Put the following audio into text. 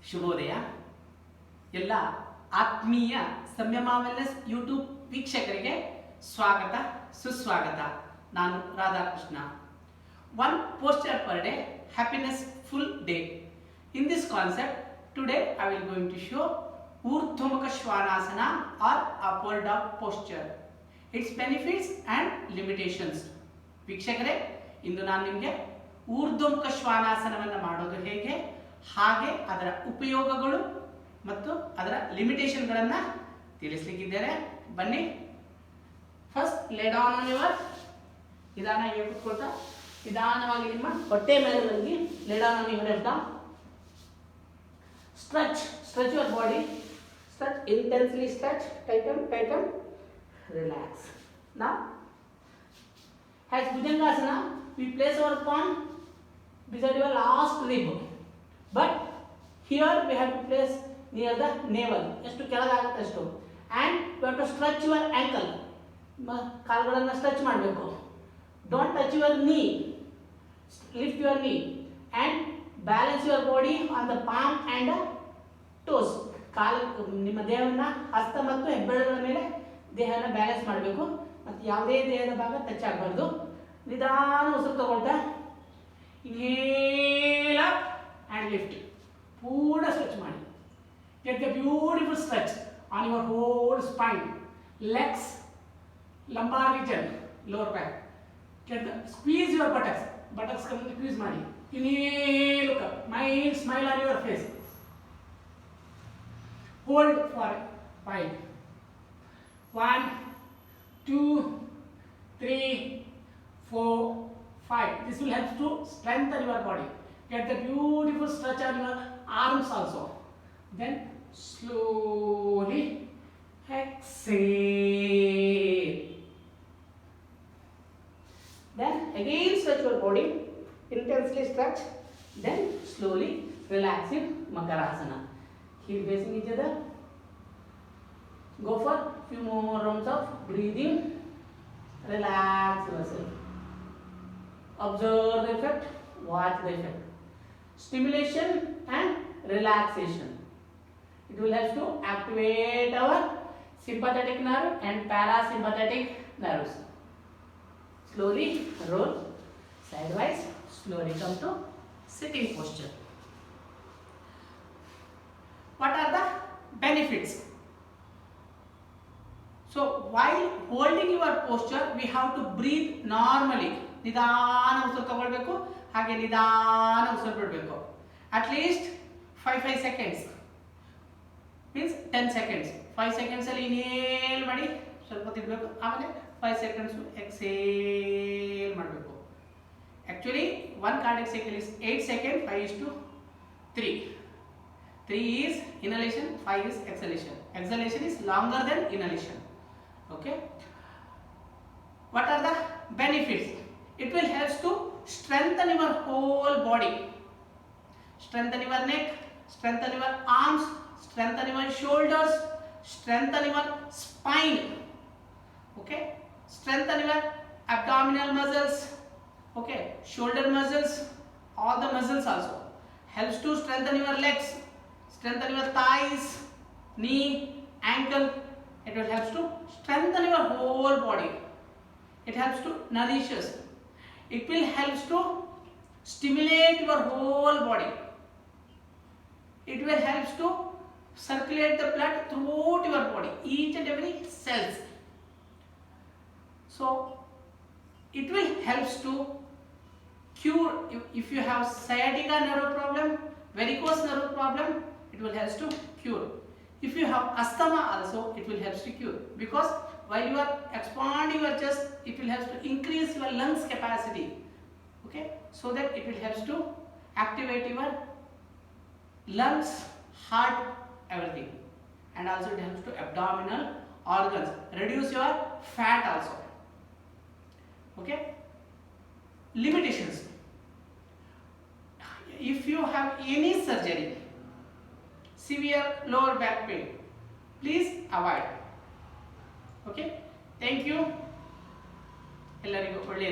ಶುಭೋದಯ. ಎಲ್ಲ ಆತ್ಮೀಯ ಸಂಯಮ ವೆಲ್ನೆಸ್ ಯೂಟ್ಯೂಬ್ ವೀಕ್ಷಕರಿಗೆ ಸ್ವಾಗತ ಸುಸ್ವಾಗತ. ನಾನು Radhakrishna. One posture per day, happiness full day. In this concept, today I will going to show URDHVA MUKHA SVANADANA or upward dog posture. Its benefits and limitations. ವೀಕ್ಷಕರೇ, ಇಂದು ನಾನು ನಿಮಗೆ ಊರ್ಧ್ವ ಮುಖ ಶ್ವಾನಾಸನವನ್ನು ಮಾಡೋದು ಹೇಗೆ, ಹಾಗೆ ಅದರ ಉಪಯೋಗಗಳು ಮತ್ತು ಅದರ ಲಿಮಿಟೇಷನ್ಗಳನ್ನು ತಿಳಿಸಲಿಕ್ಕಿದ್ದೇನೆ. ಬನ್ನಿ. ಫಸ್ಟ್ ಲೇ ಡೌನ್ ಆನ್ ಯುವರ್, ನಿಧಾನವಾಗಿ ಕೂತ್ಕೊಳ್ತಾ ನಿಧಾನವಾಗಿ ನಿಮ್ಮ ಹೊಟ್ಟೆ ಮೇಲೆ ಮಲಗಿ. ಲೇ down on your left arm. Stretch your body. Stretch intensely, stretch, tighten, relax. Now as Bhujangasana, we place our palm beside your last rib, but here we have to place near the navel, ಎಷ್ಟು ಕೆಳಗಾಗುತ್ತೆ ಅಷ್ಟು. and you have to stretch your ankle, ಕಾಲುಗಳನ್ನು stretch ಮಾಡಬೇಕು. don't touch your knee, lift your knee and balance your body on the palm and the toes. ನಿಮ್ಮ ದೇಹವನ್ನು ಹಸ್ತ ಮತ್ತು ಹೆಬ್ಬೆರಳುಗಳ ಮೇಲೆ ದೇಹನ balance ಮಾಡಬೇಕು. ಮತ್ತು ಯಾವುದೇ ದೇಹದ ಭಾಗ ಟಚ್ ಆಗಬಾರ್ದು. ನಿಧಾನ ಉಸಿರು ತಗೊಳ್ತಾ ಇನ್ಹೇಲ್ ಅಪ್ ಆ್ಯಂಡ್ ಲಿಫ್ಟ್. ಪೂರ್ಣ ಸ್ಟ್ರೆಚ್ ಮಾಡಿ. Get the beautiful stretch on your whole spine, legs, lumbar region, lower back. Get the squeeze your buttocks squeeze ಮಾಡಿ. Inhale, look up, smile on your face. Hold for 5. 1, 2, 3, 4, 5. This will help to strengthen your body. Get the beautiful stretch on your arms also. Then slowly exhale. Then again stretch your body, intensely stretch. Then slowly relax in Makarasana. Keep facing each other. Go for few more rounds of breathing. Relax yourself. Observe the effect. Watch the effect. Stimulation and relaxation. It will help to activate our sympathetic nerve and parasympathetic nerves. Slowly roll sidewise. Slowly come to sitting posture. What are the benefits? So while holding your posture, we have to breathe normally. ನಿಧಾನ ಉಸಿರು ತಗೊಳ್ಬೇಕು, ಹಾಗೆ ನಿಧಾನ ಉಸಿರು ಬಿಡಬೇಕು. At least 5 seconds. Means 10 seconds. 5 seconds ಅಲ್ಲಿ inhale ಮಾಡಿ ಸ್ವಲ್ಪ ತಿನ್ನಬೇಕು, ಆಮೇಲೆ 5 seconds ಎಕ್ಸೇಲ್ ಮಾಡಬೇಕು. Actually one cardiac cycle is 8 seconds, 5:3. 3 is inhalation, 5 is exhalation. Exhalation is longer than inhalation. Okay. What are the benefits? It will help to strengthen your whole body. Strengthen your neck, strengthen your arms, strengthen your shoulders, strengthen your spine. Okay. Strengthen your abdominal muscles. Okay. Shoulder muscles, all the muscles also. Helps to strengthen your legs, strengthen your thighs, knee, ankle. It will help to strengthen your whole body. It helps to nourish us. It will help to stimulate your whole body. It will help to circulate the blood throughout your body, each and every cells. So it will help to cure if you have sciatica nerve problem, varicose nerve problem. It will help to cure. If you have asthma also, it will help to cure, because while you are expanding your chest, it will help to increase your lungs capacity. Okay, so that it will help to activate your lungs, heart, everything. And also it helps to abdominal organs, reduce your fat also. Okay. Limitations. If you have any surgery, severe lower back pain, please avoid. Okay. Thank you. ಎಲ್ಲರಿಗೂ ಒಳ್ಳೆಯದು.